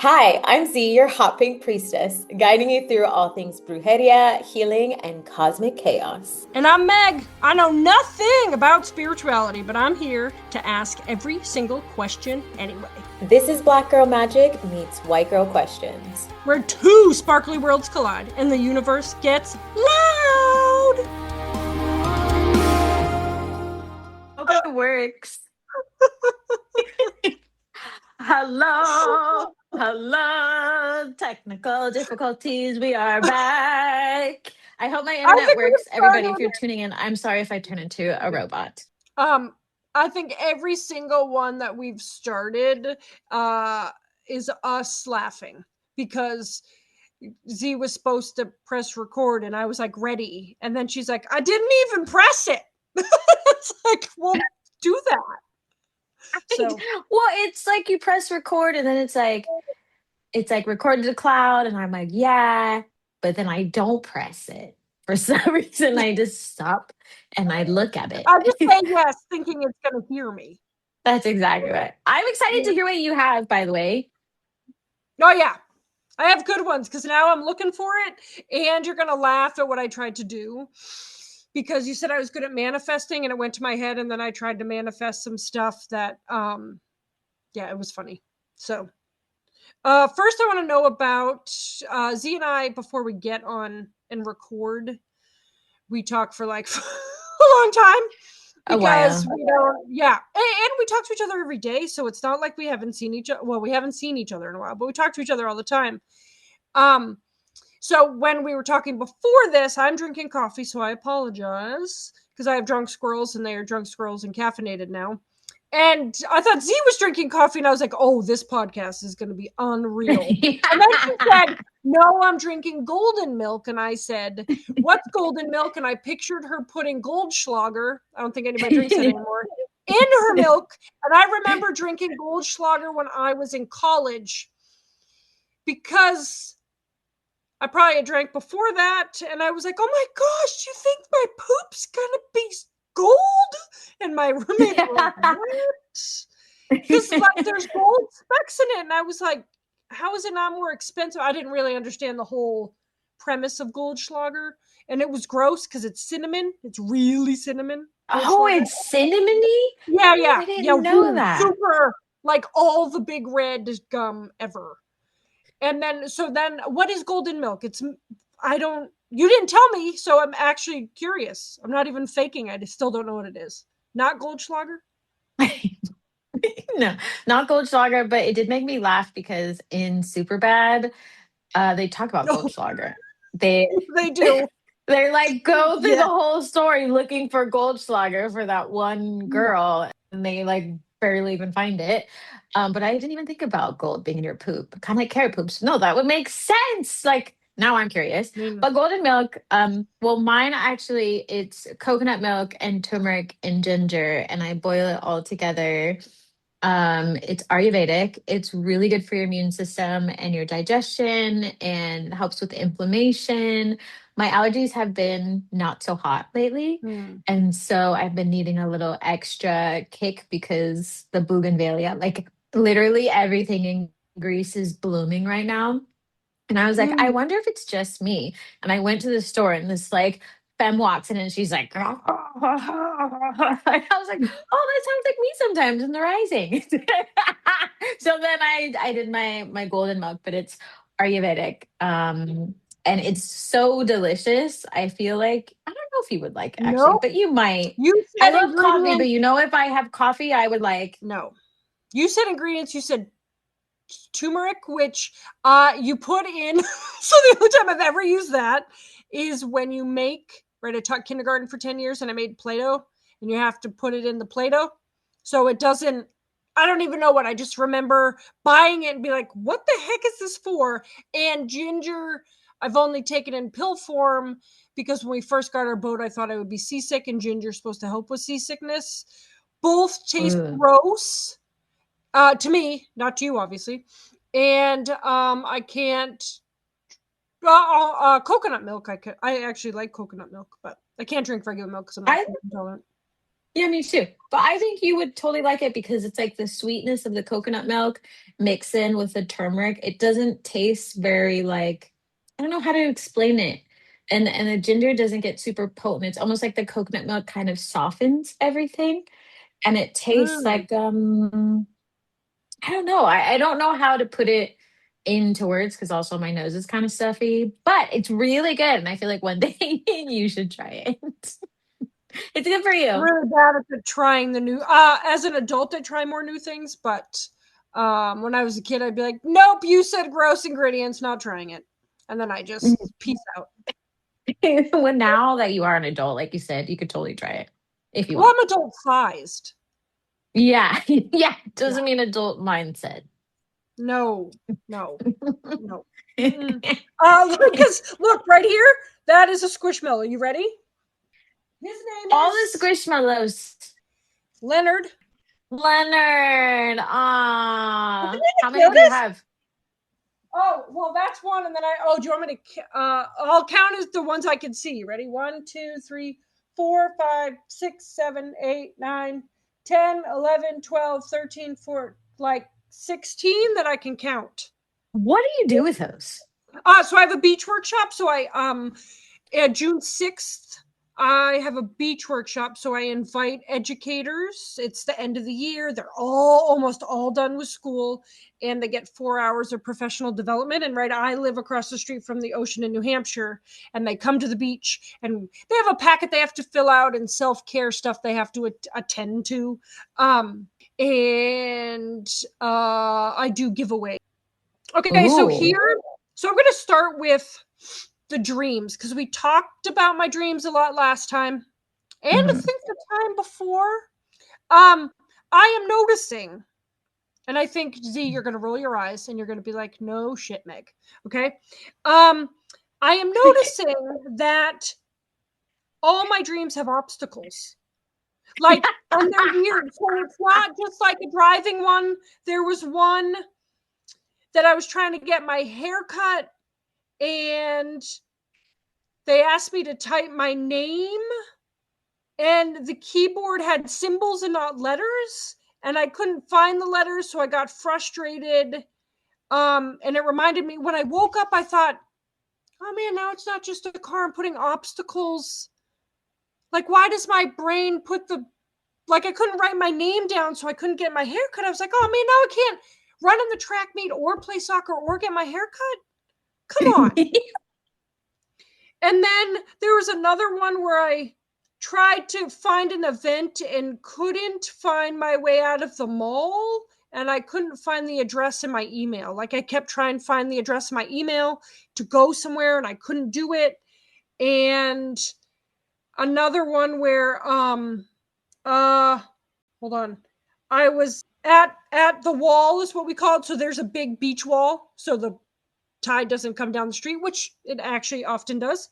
Hi, I'm Z, your hot pink priestess, guiding you through all things brujeria, healing, and cosmic chaos. And I'm Meg. I know nothing about spirituality, but I'm here to ask every single question anyway. This is Black Girl Magic meets White Girl Questions, where two sparkly worlds collide and the universe gets loud. Hope it works. Hello. Technical difficulties. We are back. I hope my internet works. Everybody, if you're tuning in, I'm sorry if I turn into a robot. I think every single one that we've started is us laughing because Z was supposed to press record and I was like ready, and then she's like, I didn't even press it. It's like, well, do that. So, well, it's like you press record and then it's like record to the cloud, and I'm like, yeah, but then I don't press it. For some reason, I just stop and I look at it. I just say yes, thinking it's going to hear me. That's exactly right. I'm excited to hear what you have, by the way. Oh, yeah. I have good ones because now I'm looking for it, and you're going to laugh at what I tried to do because you said I was good at manifesting and it went to my head, and then I tried to manifest some stuff that, it was funny. So first I want to know about Z and I, before we get on and record, we talk for like a long time. Because we don't, and we talk to each other every day, so it's not like we haven't seen each other. Well, we haven't seen each other in a while, but we talk to each other all the time. So when we were talking before this, I'm drinking coffee, so I apologize because I have drunk squirrels, and they are drunk squirrels and caffeinated now. And I thought Z was drinking coffee, and I was like, oh, this podcast is going to be unreal. And then she said, no, I'm drinking golden milk. And I said, what's golden milk? And I pictured her putting Goldschlager, I don't think anybody drinks that anymore, in her milk. And I remember drinking Goldschlager when I was in college because I probably had drank before that. And I was like, oh my gosh, do you think my poop's going to be gold? And my roommate was like, what? Because like there's gold specks in it. And I was like, how is it not more expensive? I didn't really understand the whole premise of Goldschlager. And it was gross because it's cinnamon. It's really cinnamon. Oh, it's cinnamony? Yeah. I didn't know that. Super, like all the big red gum ever. And then what is golden milk? You didn't tell me, so I'm actually curious. I'm not even faking. I still don't know what it is. Not Goldschlager? No, not Goldschlager, but it did make me laugh because in Superbad, they talk about Goldschlager. They do. They're like go through the whole story looking for Goldschlager for that one girl, and they like barely even find it. But I didn't even think about gold being in your poop, kind of like carrot poops. No, that would make sense. Like now I'm curious. But golden milk, well, mine actually, it's coconut milk and turmeric and ginger, and I boil it all together. It's Ayurvedic. It's really good for your immune system and your digestion, and helps with inflammation. My allergies have been not so hot lately. And so I've been needing a little extra kick because the bougainvillea, like literally everything in Greece is blooming right now. And I was like, I wonder if it's just me. And I went to the store, and this like femme walks in, and she's like, I was like, oh, that sounds like me sometimes in the rising. So then I did my golden milk, but it's Ayurvedic. And it's so delicious. I feel like I don't know if you would like it actually, but you might. I love coffee, but if I have coffee, I would like. No. You said ingredients, you said turmeric, which you put in. So the only time I've ever used that is when you make, right, I taught kindergarten for 10 years and I made Play-Doh, and you have to put it in the Play-Doh. So it doesn't, I don't even know what, I just remember buying it and be like, what the heck is this for? And ginger, I've only taken in pill form because when we first got our boat, I thought I would be seasick, and ginger's supposed to help with seasickness. Both taste gross. To me, not to you, obviously. And I can't. Coconut milk, I actually like coconut milk, but I can't drink regular milk because I'm not intolerant. Yeah, me too. But I think you would totally like it because it's like the sweetness of the coconut milk mixed in with the turmeric. It doesn't taste very like, I don't know how to explain it. And the ginger doesn't get super potent. It's almost like the coconut milk kind of softens everything. And it tastes Mm, like I don't know. I don't know how to put it into words because also my nose is kind of stuffy, but it's really good. And I feel like one day you should try it. It's good for I'm you. really bad at trying the new. As an adult, I try more new things, but when I was a kid, I'd be like, "Nope, you said gross ingredients, not trying it," and then I just peace out. When now that you are an adult, like you said, you could totally try it if you Well, want. I'm adult sized. Yeah. Yeah. Yeah. Doesn't mean adult mindset. No, no, no. Mm-mm. Because look right here, that is a squishmallow. You ready? His name All the is squishmallows. Leonard. Leonard. Isn't Ah. it How the many do you cutest? have? Oh, well, that's one, and then do you want me to? I'll count as the ones I can see. Ready? 1, 2, 3, 4, 5, 6, 7, 8, 9, 10, 11, 12, 13, 14, like 16 that I can count. What do you do with those? So I have a beach workshop. So June 6th, I have a beach workshop. So I invite educators. It's the end of the year. They're almost all done with school and they get 4 hours of professional development. And right, I live across the street from the ocean in New Hampshire and they come to the beach and they have a packet they have to fill out and self-care stuff they have to attend to. And I do giveaways. Okay, Ooh. so I'm going to start with the dreams because we talked about my dreams a lot last time, and I Mhm. think the time before. Um, I am noticing, and I think Z, you're going to roll your eyes and you're going to be like, "No shit, Meg." Okay. Um, I am noticing that all my dreams have obstacles. Like, and they're weird. So it's not just like a driving one. There was one that I was trying to get my hair cut and they asked me to type my name and the keyboard had symbols and not letters and I couldn't find the letters so I got frustrated and it reminded me when I woke up I thought, oh man, now it's not just a car, I'm putting obstacles. Like, why does my brain put the, like, I couldn't write my name down so I couldn't get my hair cut. I was like, oh man, now I can't run in the track meet or play soccer or get my hair cut. Come on. And then there was another one where I tried to find an event and couldn't find my way out of the mall. And I couldn't find the address in my email. Like I kept trying to find the address in my email to go somewhere and I couldn't do it. And another one where uh hold on. I was at the wall is what we call it. So there's a big beach wall. So the tide doesn't come down the street, which it actually often does.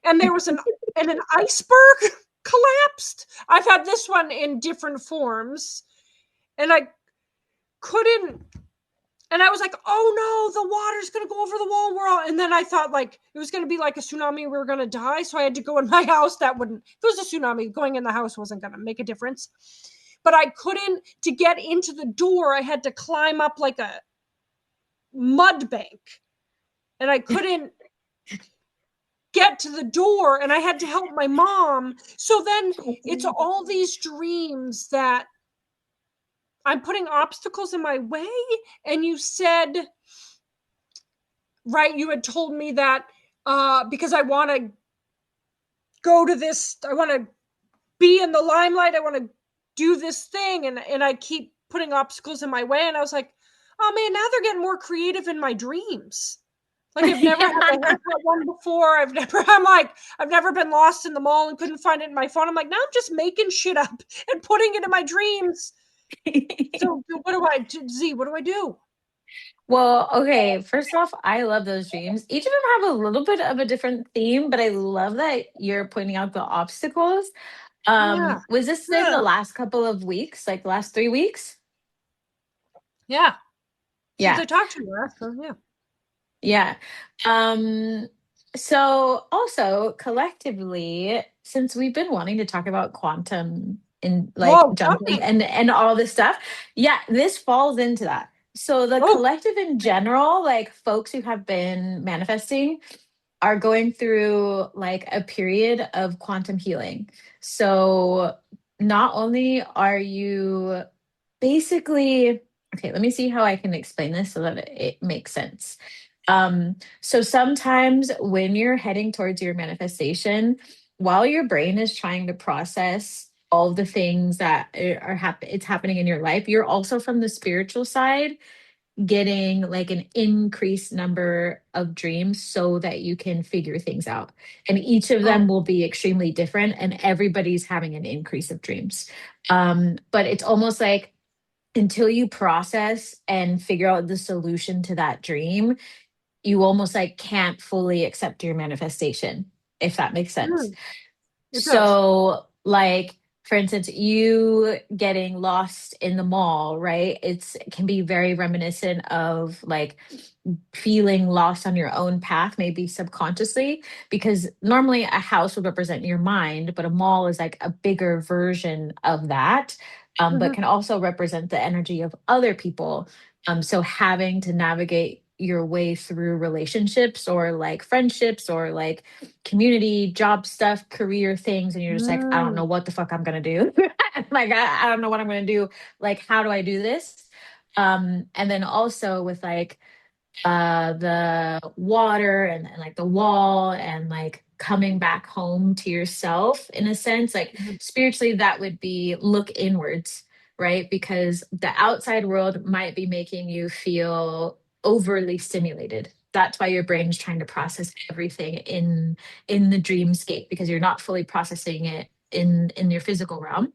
And there was an iceberg collapsed. I've had this one in different forms, and I couldn't. And I was like, "Oh no, the water's gonna go over the wall." We're all, and then I thought like it was gonna be like a tsunami. We were gonna die, so I had to go in my house. That wouldn't. If it was a tsunami, going in the house wasn't gonna make a difference. But I couldn't. To get into the door, I had to climb up like a mud bank, and I couldn't get to the door and I had to help my mom. So then it's all these dreams that I'm putting obstacles in my way. And you said, right, you had told me that because I want to go to this, I want to be in the limelight, I want to do this thing. And I keep putting obstacles in my way. And I was like, oh man, now they're getting more creative in my dreams. Like I've never had a haircut one before. I've never been lost in the mall and couldn't find it in my phone. I'm like, now I'm just making shit up and putting it in my dreams. So what do I do? Z, what do I do? Well, okay. First off, I love those dreams. Each of them have a little bit of a different theme, but I love that you're pointing out the obstacles. Yeah. Was this in the last couple of weeks, like the last 3 weeks? Yeah. Since Yeah. I talked to you last, so yeah. Yeah. Um, so also collectively, since we've been wanting to talk about quantum and like jumping jumping. and all this stuff. Yeah, this falls into that. So the Oh, collective in general, like folks who have been manifesting are going through like a period of quantum healing. So not only are you basically, okay, let me see how I can explain this so that it makes sense. So sometimes when you're heading towards your manifestation, while your brain is trying to process all the things that it's happening in your life, you're also from the spiritual side getting like an increased number of dreams so that you can figure things out. And each of them oh. will be extremely different, and everybody's having an increase of dreams. But it's almost like until you process and figure out the solution to that dream, you almost like can't fully accept your manifestation, if that makes sense. Mm, it does. So, like, for instance, you getting lost in the mall, right? It can be very reminiscent of like feeling lost on your own path, maybe subconsciously, because normally a house would represent your mind, but a mall is like a bigger version of that, but Mhm. can also represent the energy of other people. So having to navigate your way through relationships or like friendships or like community, job stuff, career things, and you're just like, I don't Mm, know what the fuck I'm gonna do. Like I don't know what I'm gonna do. Like, how do I do this? And then also with like the water and like the wall and like coming back home to yourself in a sense, like mhm, spiritually that would be look inwards, right? Because the outside world might be making you feel overly stimulated. That's why your brain's trying to process everything in the dreamscape, because you're not fully processing it in your physical realm.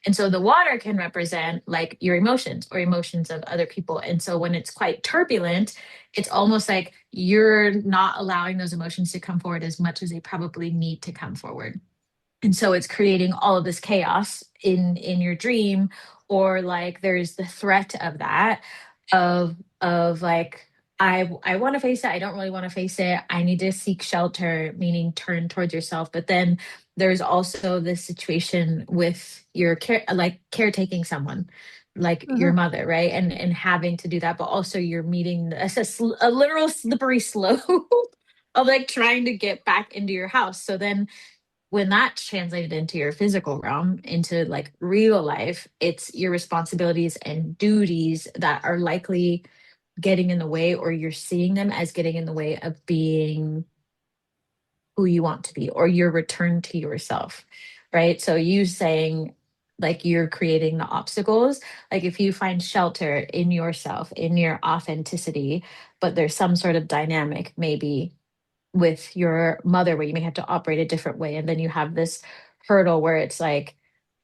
And so the water can represent like your emotions or emotions of other people. And so when it's quite turbulent, it's almost like you're not allowing those emotions to come forward as much as they probably need to come forward. And so it's creating all of this chaos in your dream, or like there's the threat of that, of like I want to face it, I don't really want to face it, I need to seek shelter, meaning turn towards yourself. But then there's also this situation with your care, like caretaking someone like your mhm. mother, right? And having to do that, but also you're meeting a literal slippery slope of like trying to get back into your house. So then when that's translated into your physical realm, into like real life, it's your responsibilities and duties that are likely getting in the way, or you're seeing them as getting in the way of being who you want to be or your return to yourself, right? So you saying like you're creating the obstacles, like if you find shelter in yourself, in your authenticity, but there's some sort of dynamic maybe with your mother where you may have to operate a different way, and then you have this hurdle where it's like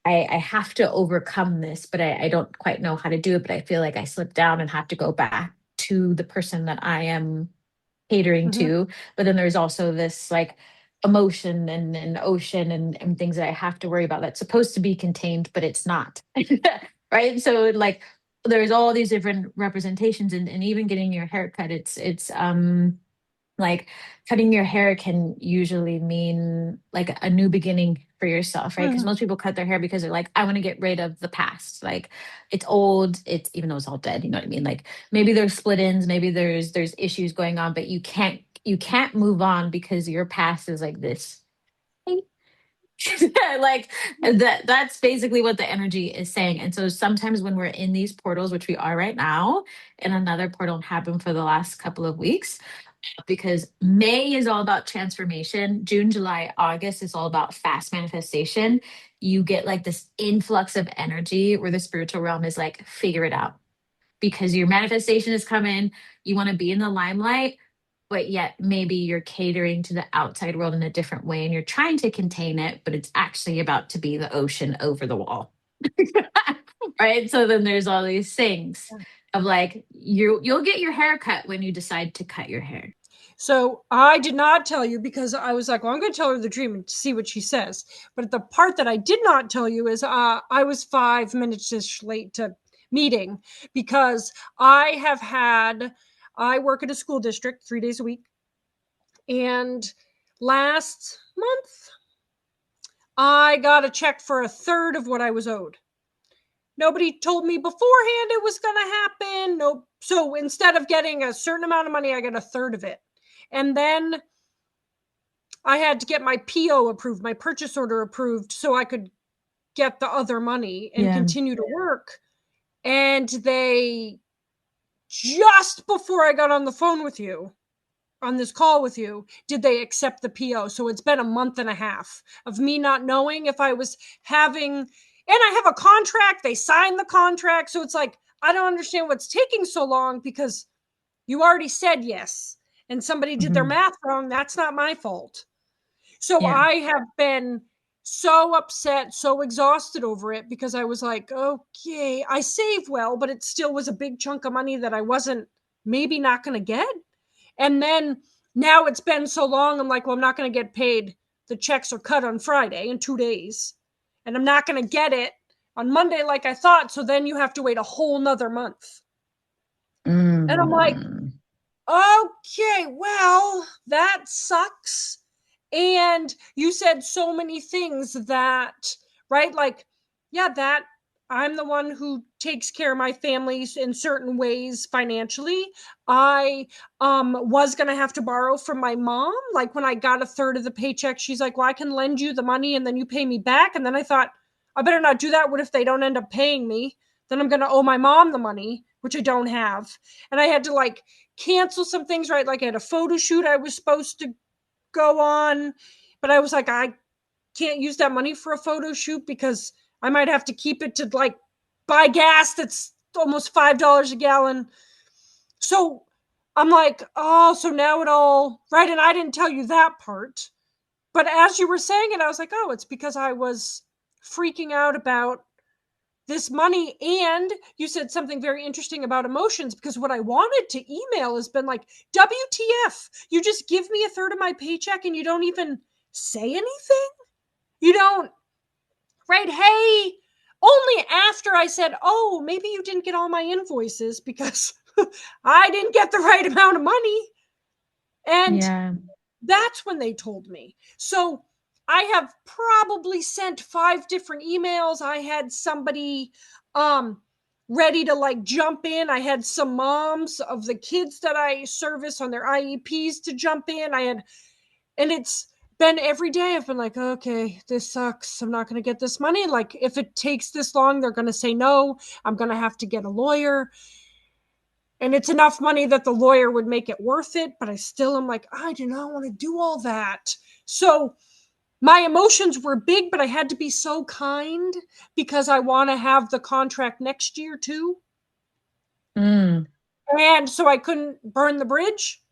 I have to overcome this, but I don't quite know how to do it, but I feel like I slip down and have to go back to the person that I am catering Mhm. to. But then there's also this like emotion and ocean and things that I have to worry about that's supposed to be contained, but it's not. Right. So like there's all these different representations, and even getting your hair cut, it's like cutting your hair can usually mean like a new beginning for yourself, right? Because Mhm. most people cut their hair because they're like, I want to get rid of the past. Like it's old, it's even though it's all dead, you know what I mean? Like maybe there's split ends, maybe there's issues going on, but you can't move on because your past is like this. Like that's basically what the energy is saying. And so sometimes when we're in these portals, which we are right now, and another portal happened for the last couple of weeks, because May is all about transformation. June, July, August is all about fast manifestation. You get like this influx of energy where the spiritual realm is like, figure it out, because your manifestation is coming. You want to be in the limelight, but yet maybe you're catering to the outside world in a different way and you're trying to contain it, but it's actually about to be the ocean over the wall. Right? So then there's all these things of like you'll get your hair cut when you decide to cut your hair. So I did not tell you because I was like, well, I'm going to tell her the dream and see what she says. But the part that I did not tell you is I was 5 minutes late to meeting because I work at a school district 3 days a week. And last month, I got a check for a third of what I was owed. Nobody told me beforehand it was going to happen. No. So instead of getting a certain amount of money, I got a third of it. And then I had to get my PO approved, my purchase order approved, so I could get the other money and continue to work. And they, just before I got on the phone with you, on this call with you, did they accept the PO. So it's been a month and a half of me not knowing if I was having, and I have a contract, they signed the contract. So it's like, I don't understand what's taking so long, because you already said yes and somebody did their math wrong. That's not my fault. So I have been so upset, so exhausted over it, because I was like, okay, I saved well, but it still was a big chunk of money that I wasn't maybe not going to get. And then now it's been so long, I'm like, well, I'm not going to get paid. The checks are cut on Friday in 2 days, and I'm not going to get it on Monday like I thought. So then you have to wait a whole nother month. And I'm like, okay, well, that sucks. And you said so many things that, right? Like, yeah, that I'm the one who takes care of my families in certain ways financially. I was going to have to borrow from my mom. Like, when I got a third of the paycheck, she's like, well, I can lend you the money and then you pay me back. And then I thought, I better not do that. What if they don't end up paying me? Then I'm going to owe my mom the money, which I don't have. And I had to like cancel some things, right? Like, I had a photo shoot I was supposed to go on, but I was like, I can't use that money for a photo shoot because I might have to keep it to like buy gas that's almost $5 a gallon. So I'm like, oh, so now it all, right? And I didn't tell you that part. But as you were saying it, I was like, oh, it's because I was freaking out about this money. And you said something very interesting about emotions, because what I wanted to email has been like, WTF, you just give me a third of my paycheck and you don't even say anything? You don't, right? Hey, only after I said, oh, maybe you didn't get all my invoices because I didn't get the right amount of money. And that's when they told me. So I have probably sent 5 different emails. I had somebody ready to like jump in. I had some moms of the kids that I service on their IEPs to jump in. And it's been every day I've been like, okay, this sucks. I'm not going to get this money. Like, if it takes this long, they're going to say no. I'm going to have to get a lawyer. And it's enough money that the lawyer would make it worth it. But I still am like, I do not want to do all that. So my emotions were big, but I had to be so kind because I want to have the contract next year too. And so I couldn't burn the bridge,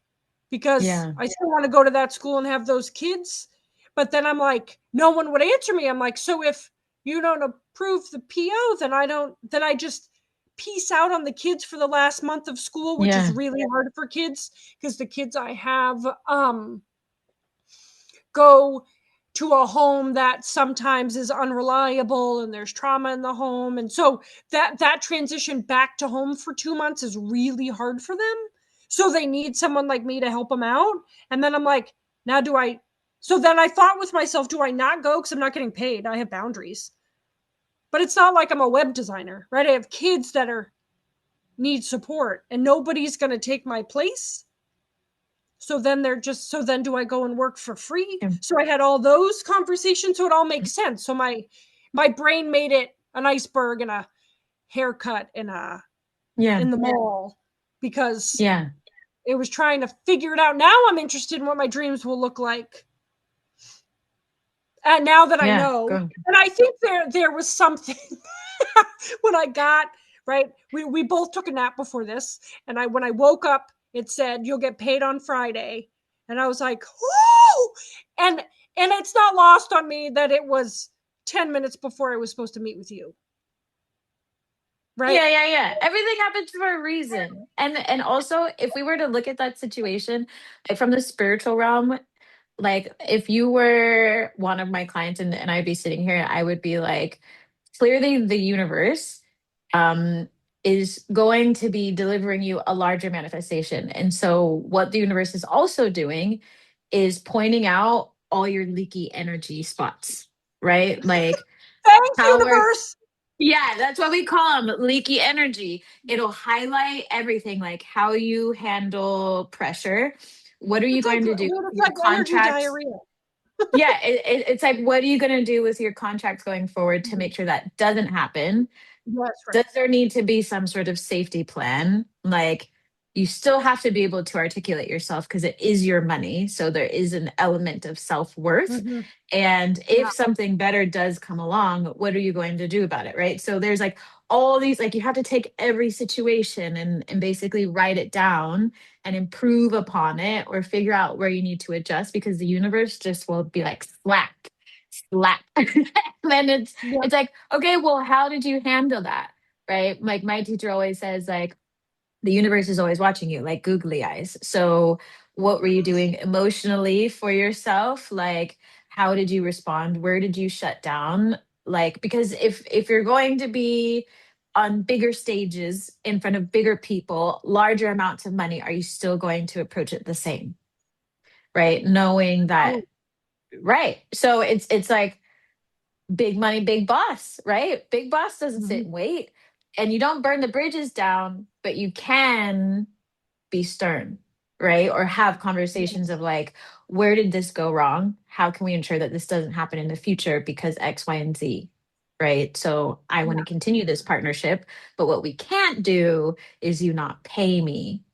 because I still want to go to that school and have those kids. But then I'm like, no one would answer me. I'm like, so if you don't approve the PO, then I just piece out on the kids for the last month of school, which is really hard for kids, because the kids I have go to a home that sometimes is unreliable and there's trauma in the home. And so that transition back to home for 2 months is really hard for them. So they need someone like me to help them out. And then I'm like, now so then I thought with myself, do I not go? Because I'm not getting paid. I have boundaries. But it's not like I'm a web designer, right? I have kids that need support, and nobody's going to take my place. So then do I go and work for free? So I had all those conversations. So it all makes sense. So my brain made it an iceberg and a haircut in the mall, because it was trying to figure it out. Now I'm interested in what my dreams will look like. And now that I know, and I think there was something when I got, right, we both took a nap before this, and when I woke up, it said, you'll get paid on Friday. And I was like, whoo! And it's not lost on me that it was 10 minutes before I was supposed to meet with you. Right? Yeah. Everything happens for a reason. And also, if we were to look at that situation, like from the spiritual realm, like if you were one of my clients and I'd be sitting here, I would be like, clearly the universe is going to be delivering you a larger manifestation. And so what the universe is also doing is pointing out all your leaky energy spots, right? Like Thanks, how we're universe. yeah, that's what we call them, leaky energy. It'll highlight everything, like how you handle pressure. What are you It's like, going to do? dude, it's Your like energy contracts. diarrhea. Yeah, it's like, what are you going to do with your contracts going forward to make sure that doesn't happen? Yes, right. Does there need to be some sort of safety plan? Like, you still have to be able to articulate yourself because it is your money. So there is an element of self worth. Mm-hmm. And Yeah. if something better does come along, what are you going to do about it? Right. So there's like all these, like, you have to take every situation and basically write it down and improve upon it or figure out where you need to adjust because the universe just will be like, slap, slap. And then Yeah. it's like, okay, well, how did you handle that? Right? Like my teacher always says, like, the universe is always watching you, like googly eyes. So what were you doing emotionally for yourself? Like, how did you respond? Where did you shut down? Like, because if you're going to be on bigger stages in front of bigger people, larger amounts of money, are you still going to approach it the same? Right? Knowing that, Oh, right. So it's like big money, big boss, right? Big boss doesn't sit mhm. and wait. And you don't burn the bridges down, but you can be stern, right? Or have conversations Yes. of like, where did this go wrong? How can we ensure that this doesn't happen in the future because X, Y, and Z? Right. So I want Yeah. to continue this partnership, but what we can't do is you not pay me.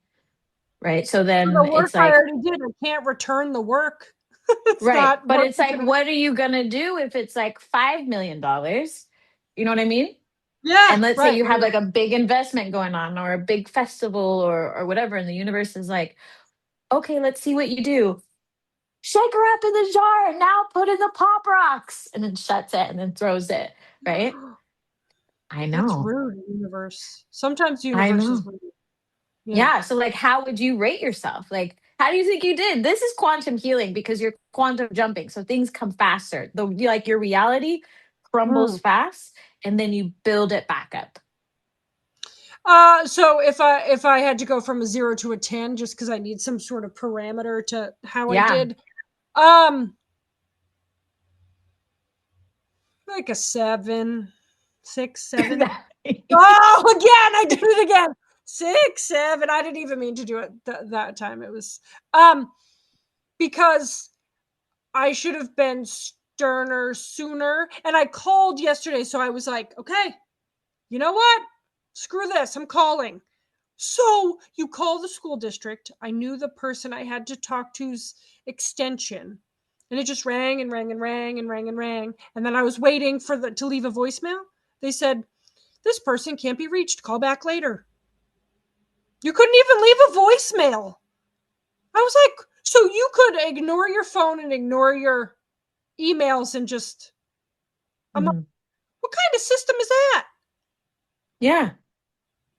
Right. So So the then work it's I like, already did, I can't return the work. It's right. not But work. it's like, what are you going to do if it's like $5 million? You know what I mean? Yeah, And let's say right, you have right. like a big investment going on or a big festival or whatever, and the universe is like, okay, let's see what you do. Shake her up in the jar and now put in the pop rocks and then shuts it and then throws it. Right. I That's know. rude, universe. Sometimes I universe is know. rude. Yeah. Yeah. So, like, how would you rate yourself? Like, how do you think you did? This is quantum healing because you're quantum jumping. So things come faster. Like your reality crumbles Mm. fast and then you build it back up. So if I had to go from a 0 to a 10, just because I need some sort of parameter to how I Yeah. did, um, like a 7, 6, 7. Oh, again, I did it again. 6, 7. I didn't even mean to do it that time. It was um because I should have been sterner sooner. And I called yesterday, so I was like, okay, you know what? Screw this. I'm calling. So you call the school district. I knew the person I had to talk to's extension. And it just rang and rang and rang and rang and rang. And then I was waiting for to leave a voicemail. They said, this person can't be reached. Call back later. You couldn't even leave a voicemail. I was like, so you could ignore your phone and ignore your emails and just, I'm like, Mhm. what kind of system is that? Yeah.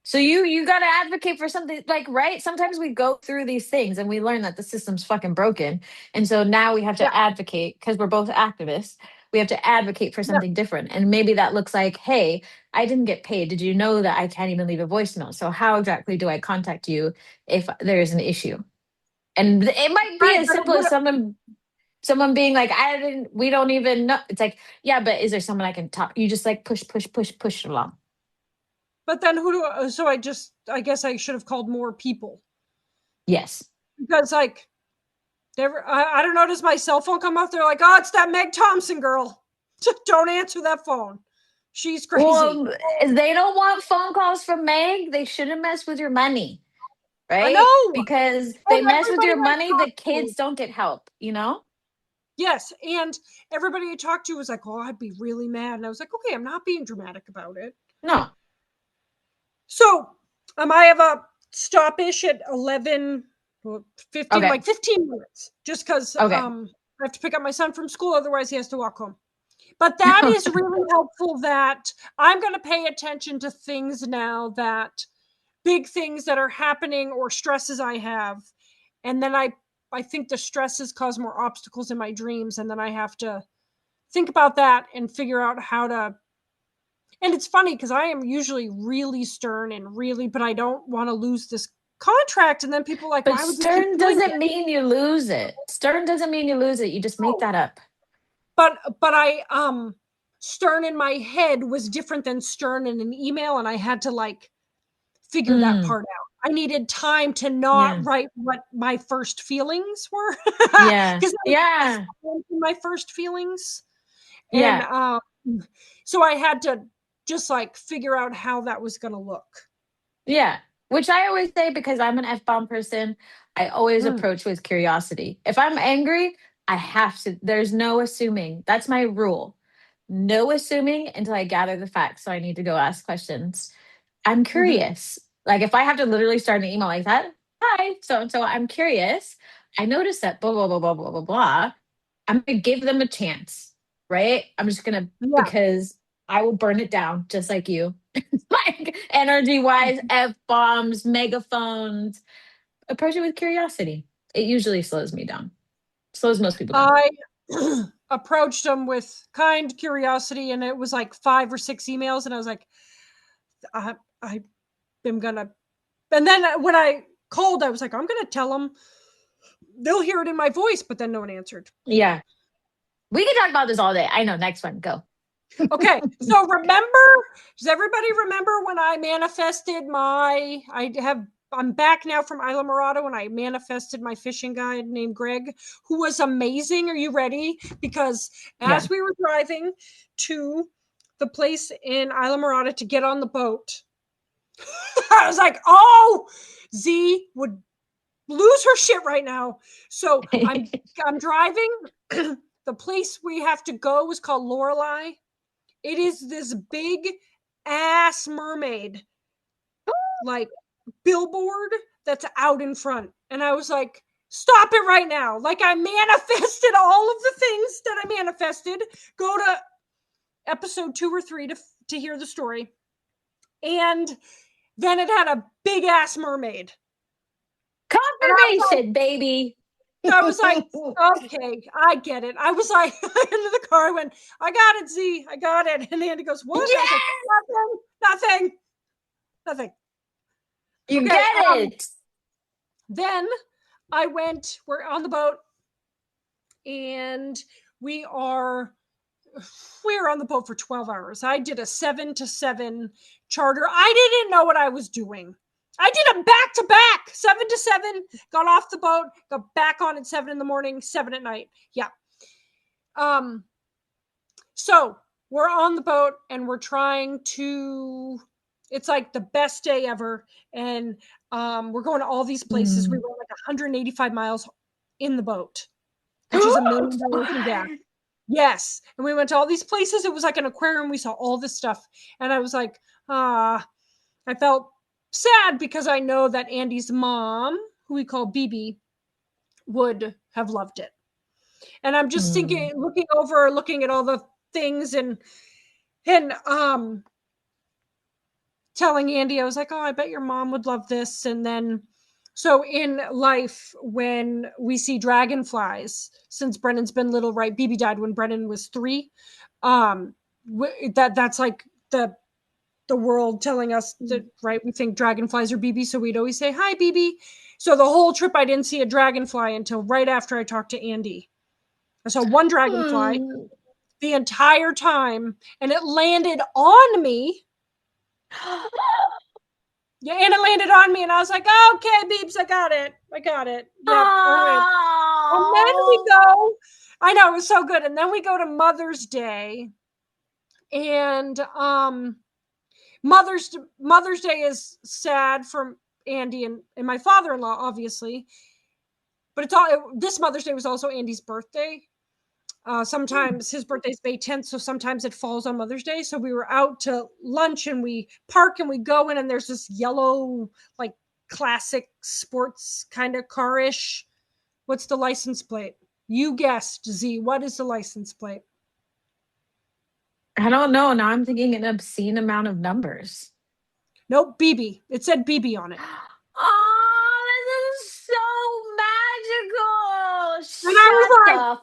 So you got to advocate for something, like, right? Sometimes we go through these things and we learn that the system's fucking broken. And so now we have Yeah, to advocate because we're both activists. We have to advocate for yeah. something different. And maybe that looks like, hey, I didn't get paid. Did you know that I can't even leave a voicemail? So how exactly do I contact you if there is an issue? And it might be Right. as But simple as someone being like, we don't even know. It's like, yeah, but is there someone I can talk? You just like push, push, push, push along. then who do so I guess I should have called more people Yes. because like I don't know, does my cell phone come up? They're like, oh, it's that Meg Thompson girl. Don't answer that phone. She's crazy. Well, if they don't want phone calls from Meg, they shouldn't mess with your money, I right? know. Because And they mess with everybody your I money, the talk to, kids don't get help, you know? yes, and everybody I talked to was like, oh, I'd be really mad. And I was like, okay, I'm not being dramatic about it. No. So I have a stoppish at 11, 15, Okay. like 15 minutes, just because Okay. I have to pick up my son from school. Otherwise, he has to walk home. But that is really helpful that I'm going to pay attention to things now, that big things that are happening or stresses I have. And then I think the stresses cause more obstacles in my dreams. And then I have to think about that and figure out how to. And it's funny because I am usually really stern and really, but I don't want to lose this contract. And then people are like, But why would you keep stern doing doesn't it? mean you lose it. Stern doesn't mean you lose it. You just make Oh, that up. but I stern in my head was different than stern in an email, and I had to like figure that part out. I needed time to not write what my first feelings were. Because my first feelings. And so I had to just like figure out how that was going to look. Yeah. Which I always say, because I'm an F-bomb person, I always approach with curiosity. If I'm angry, I have to, there's no assuming. That's my rule. No assuming until I gather the facts. So I need to go ask questions. I'm curious. Like if I have to literally start an email like that, hi, so I'm curious. I noticed that blah, blah, blah, blah, blah, blah, blah. I'm going to give them a chance, right? I'm just going to, because I will burn it down just like you. Like energy wise, F bombs, megaphones. Approach it with curiosity. It usually slows me down. Slows most people down. I approached them with kind curiosity, and it was like 5 or 6 emails, and I was like, I am gonna. And then when I called, I was like, I'm gonna tell them. They'll hear it in my voice, but then no one answered. Yeah, we can talk about this all day. I know. Next one, go. Okay, so does everybody remember when I manifested I'm back now from Isla Morada when I manifested my fishing guide named Greg, who was amazing. Are you ready? Because as we were driving to the place in Isla Morada to get on the boat, I was like, oh, Z would lose her shit right now. So I'm driving. The place we have to go is called Lorelei. It is this big ass mermaid, like billboard that's out in front. And I was like, stop it right now. Like I manifested all of the things that I manifested. Go to episode 2 or 3 to hear the story. And then it had a big ass mermaid. Confirmation, baby. I was like, okay, I get it. I was like, into the car, I went, I got it, Z, I got it. And Andy goes, what? Yes! I was like, nothing. You get it. Then we're on the boat, and we were on the boat for 12 hours. I did a 7 to 7 charter. I didn't know what I was doing. I did a back to back, 7 to 7, got off the boat, got back on at 7 in the morning, 7 at night. Yeah. So we're on the boat and we're trying to, it's like the best day ever. And we're going to all these places. We were like 185 miles in the boat, which is $1 million in gas. Yes. And we went to all these places. It was like an aquarium. We saw all this stuff. And I was like, I felt sad because I know that Andy's mom, who we call BB, would have loved it. And I'm just thinking, looking at all the things and telling Andy, I was like, oh, I bet your mom would love this. And then, so in life, when we see dragonflies, since Brennan's been little, right? BB died when Brennan was 3. That's like the world telling us that, right? We think dragonflies are BB, so we'd always say, hi, BB. So the whole trip, I didn't see a dragonfly until right after I talked to Andy. I saw one dragonfly the entire time, and it landed on me. Yeah, and it landed on me, and I was like, oh, okay, Beeps, I got it. Yep. And then we go, I know, it was so good. And then we go to Mother's Day, and Mother's Day is sad for Andy and my father-in-law, obviously. But this Mother's Day was also Andy's birthday. Sometimes his birthday's May 10th, so sometimes it falls on Mother's Day. So we were out to lunch and we park and we go in, and there's this yellow, like classic sports kind of car-ish. What's the license plate? You guessed, Z. What is the license plate? I don't know. Now I'm thinking an obscene amount of numbers. Nope, BB. It said BB on it. Oh, this is so magical. And I was like,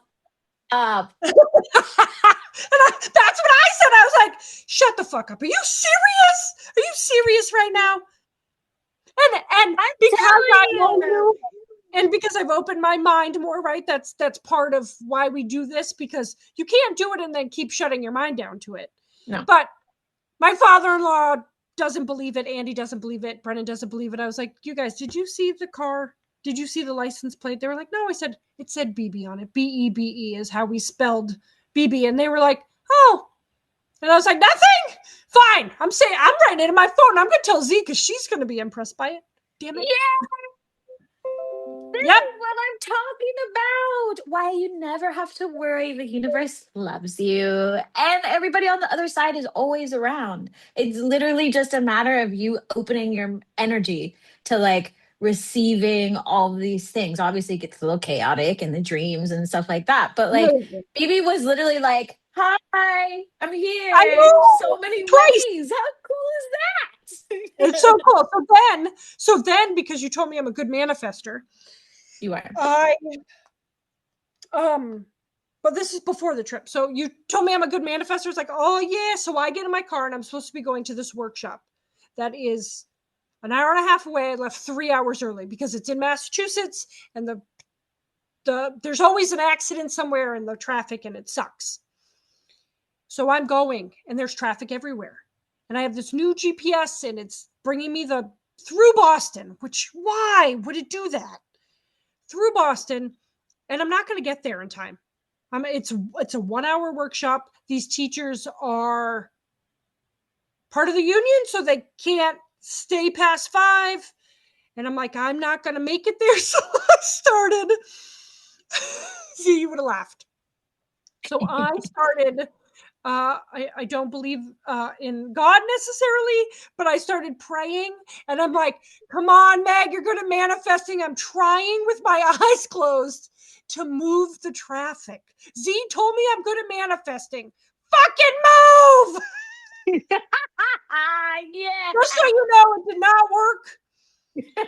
up. That's what I said. I was like, shut the fuck up. Are you serious? Right now? And because I know you, And because I've opened my mind more, right? That's part of why we do this, because you can't do it and then keep shutting your mind down to it. No. But my father-in-law doesn't believe it. Andy doesn't believe it. Brennan doesn't believe it. I was like, you guys, did you see the car? Did you see the license plate? They were like, no. I said, it said BB on it. BEBE is how we spelled BB. And they were like, oh. And I was like, nothing. Fine. I'm writing it in my phone. I'm going to tell Z because she's going to be impressed by it. Damn it. Yeah. This Yep. is what I'm talking about. Why you never have to worry. The universe loves you. And everybody on the other side is always around. It's literally just a matter of you opening your energy to like receiving all of these things. Obviously, it gets a little chaotic in the dreams and stuff like that. But like, Bibi was literally like, hi, I'm here. I know. So many Twice. ways. How cool is that? It's so cool. So then, because you told me I'm a good manifester, You are. But this is before the trip. So you told me I'm a good manifester. It's like, oh yeah. So I get in my car and I'm supposed to be going to this workshop that is an hour and a half away. I left 3 hours early because it's in Massachusetts, and there's always an accident somewhere in the traffic, and it sucks. So I'm going, and there's traffic everywhere. And I have this new GPS, and it's bringing me through Boston, which, why would it do that? Through Boston, and I'm not going to get there in time. It's a 1 hour workshop. These teachers are part of the union, so they can't stay past 5. And I'm like, I'm not going to make it there. So I started. See, you would have laughed. So I started. I don't believe in God necessarily, but I started praying, and I'm like, come on, Meg, you're good at manifesting. I'm trying with my eyes closed to move the traffic. Z told me I'm good at manifesting. Fucking move! Yeah. Just so you know, it did not work.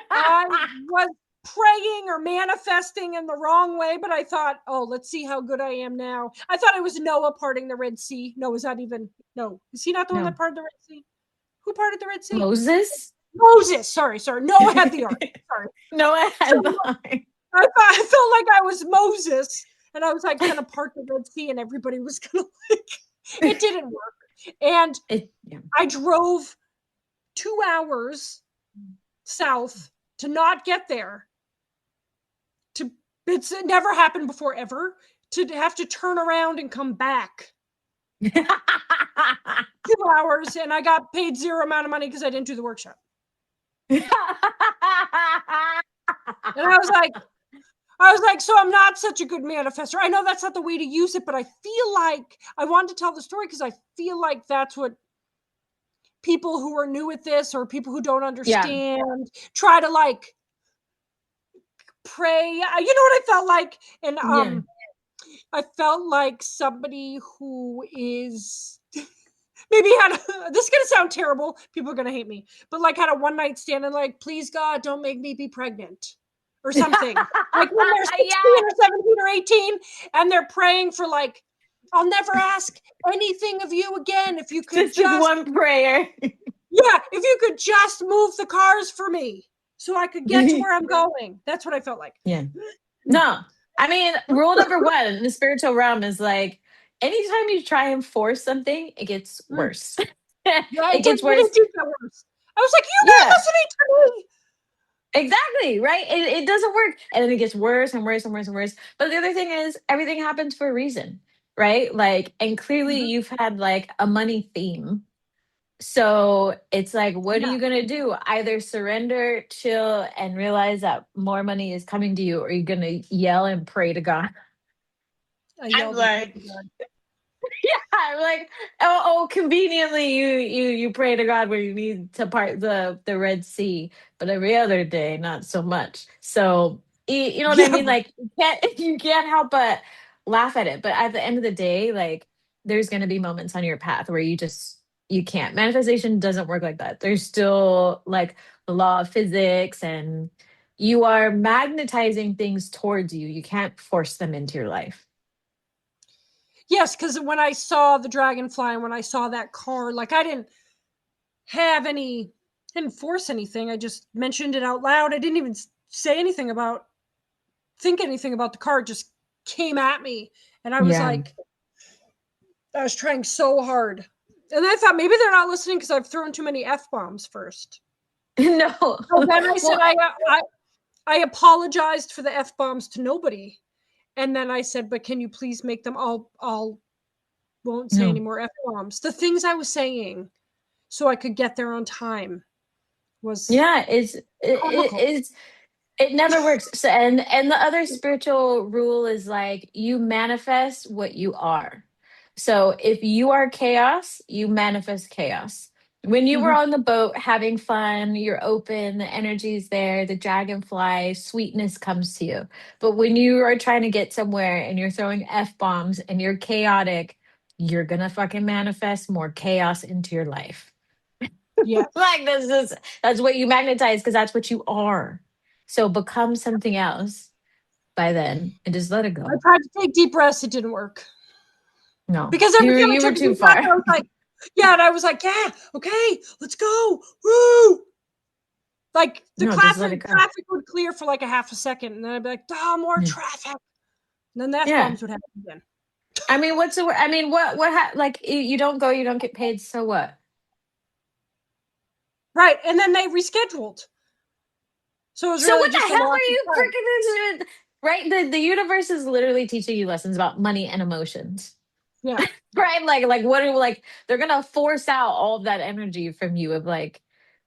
I was praying or manifesting in the wrong way, but I thought, oh, let's see how good I am now. I thought it was Noah parting the Red Sea. No, is that even? No. Is he not the one that parted the Red Sea? Who parted the Red Sea? Moses? Moses. Sorry. Noah had the ark. Sorry. Noah had the ark. I felt like I was Moses, and I was like going to part the Red Sea, and everybody was going to like, it didn't work. And I drove 2 hours south to not get there. It's never happened before ever, to have to turn around and come back 2 hours, and I got paid zero amount of money because I didn't do the workshop. And I was like, so I'm not such a good manifestor. I know that's not the way to use it, but I feel like I wanted to tell the story because I feel like that's what people who are new at this, or people who don't understand, try to like pray. You know what I felt like? And I felt like somebody who is maybe had this is going to sound terrible. People are going to hate me, but like had a one night stand and like, please God, don't make me be pregnant or something. Like when they're 16 or 17 or 18 and they're praying for like, I'll never ask anything of you again. If you could just one prayer. Yeah. If you could just move the cars for me so I could get to where I'm going. That's what I felt like. Yeah. No, I mean, rule number 1 in the spiritual realm is like, anytime you try and force something, it gets worse. It gets worse. It did get worse. I was like, you're not listening to me. Exactly, right? It doesn't work. And then it gets worse and worse and worse and worse. But the other thing is, everything happens for a reason, right? Like, and clearly you've had like a money theme. So it's like, what are you going to do? Either surrender, chill, and realize that more money is coming to you, or you're going to yell and pray to God. I'm like, I'm like, oh, conveniently you pray to God where you need to part the Red Sea, but every other day, not so much. So you know what I mean? Like, you can't help but laugh at it. But at the end of the day, like, there's going to be moments on your path where you can't. Manifestation doesn't work like that. There's still like the law of physics, and you are magnetizing things towards you. You can't force them into your life. Yes, because when I saw the dragonfly and when I saw that car, like I didn't force anything. I just mentioned it out loud. I didn't even say anything about think anything about the car. It just came at me. And I was like, I was trying so hard. And I thought maybe they're not listening because I've thrown too many F-bombs first. No. So then I said, I apologized for the F-bombs to nobody. And then I said, but can you please make them won't say any more F-bombs. The things I was saying so I could get there on time was it never works. So, and the other spiritual rule is like you manifest what you are. So if you are chaos, you manifest chaos. When you were on the boat having fun, you're open, the energy's there, the dragonfly, sweetness comes to you. But when you are trying to get somewhere and you're throwing F bombs and you're chaotic, you're going to fucking manifest more chaos into your life. Yeah. Like that's what you magnetize because that's what you are. So become something else by then and just let it go. I tried to take deep breaths. It didn't work. No. Because every time I you were took too deep breath, far. I was like, yeah, and I was like, yeah, okay, let's go. Woo! Like the traffic would clear for like a half a second, and then I'd be like, more traffic. And then the F-bombs would happen again. I mean, what like you don't go, you don't get paid, so what? Right. And then they rescheduled. So it was really what just the hell are you freaking right? The universe is literally teaching you lessons about money and emotions. Yeah. Right? Like what are like they're gonna force out all of that energy from you of like,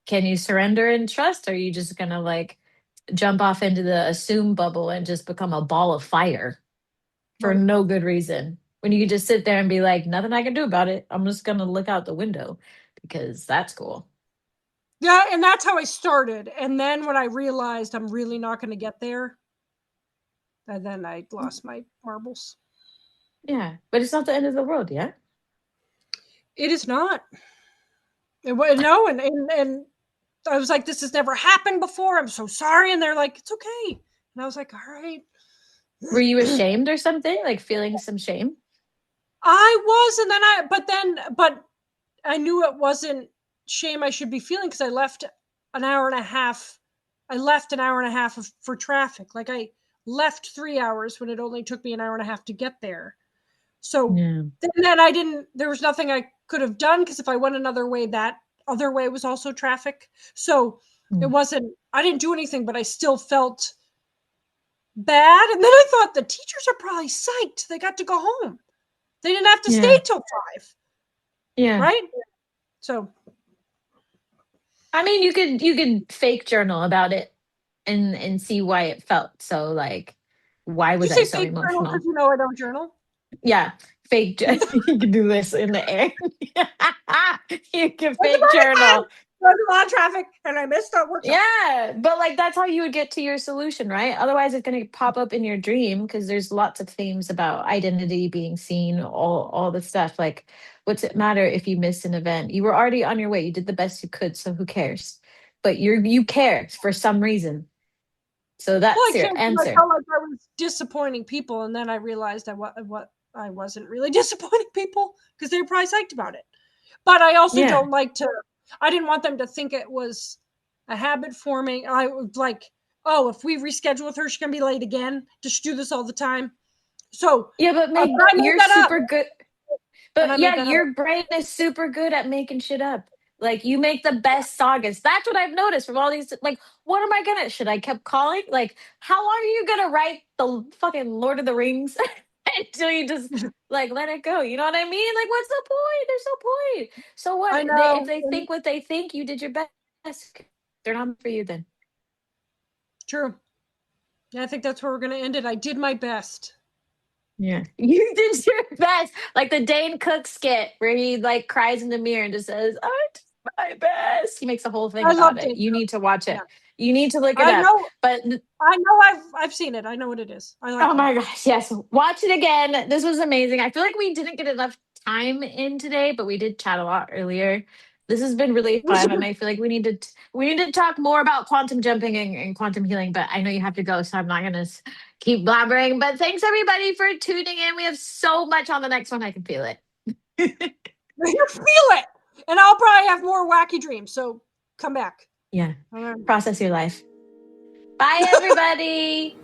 can you surrender and trust? Or are you just gonna like jump off into the assume bubble and just become a ball of fire for no good reason? When you can just sit there and be like, nothing I can do about it. I'm just gonna look out the window because that's cool. Yeah, and that's how I started. And then when I realized I'm really not going to get there, and then I lost my marbles. Yeah, but it's not the end of the world, yeah? It is not. No, and I was like, this has never happened before. I'm so sorry. And they're like, it's okay. And I was like, all right. Were you ashamed or something? Like feeling some shame? I was, and but I knew it wasn't shame I should be feeling because I left an hour and a half. I left an hour and a half for traffic. Like I left 3 hours when it only took me an hour and a half to get there. So then I didn't, there was nothing I could have done because if I went another way, that other way was also traffic. So it wasn't, I didn't do anything, but I still felt bad. And then I thought the teachers are probably psyched. They got to go home. They didn't have to stay till 5. Yeah. Right? So. I mean, you could fake journal about it and see why it felt so like, why was I so emotional? Because you know I don't journal. Yeah, fake. You can do this in the air. You can fake journal. There's a lot of traffic, and I missed that workshop. Yeah, but like that's how you would get to your solution, right? Otherwise, it's going to pop up in your dream because there's lots of themes about identity being seen, all the stuff. Like, what's it matter if you missed an event? You were already on your way. You did the best you could, so who cares? But you care for some reason. So that's your answer. I felt like I was disappointing people, and then I realized what I wasn't really disappointing people because they were probably psyched about it. But I also don't like to. I didn't want them to think it was a habit forming. I was like, oh, if we reschedule with her, she's gonna be late again. Does she do this all the time? So yeah, but Meg, you're super good. But yeah, your brain is super good at making shit up. Like you make the best sagas. That's what I've noticed from all these. Like, what am I gonna? Should I keep calling? Like, how long are you gonna write the fucking Lord of the Rings until you just like let it go? You know what I mean? Like, what's the point? There's no point. So what? If they think what they think, you did your best. They're not for you then. True. Yeah, I think that's where we're gonna end it. I did my best. Yeah, you did your best. Like the Dane Cook skit where he like cries in the mirror and just says, "I did my best." He makes a whole thing about it. You need to watch it. Yeah. You need to look it up. But I know I've seen it. I know what it is. I like. Oh my gosh, yes! Watch it again. This was amazing. I feel like we didn't get enough time in today, but we did chat a lot earlier. This has been really fun, and I feel like we need to talk more about quantum jumping and quantum healing. But I know you have to go, so I'm not gonna keep blabbering. But thanks everybody for tuning in. We have so much on the next one. I can feel it. You feel it, and I'll probably have more wacky dreams. So come back. Yeah, process your life. Bye, everybody.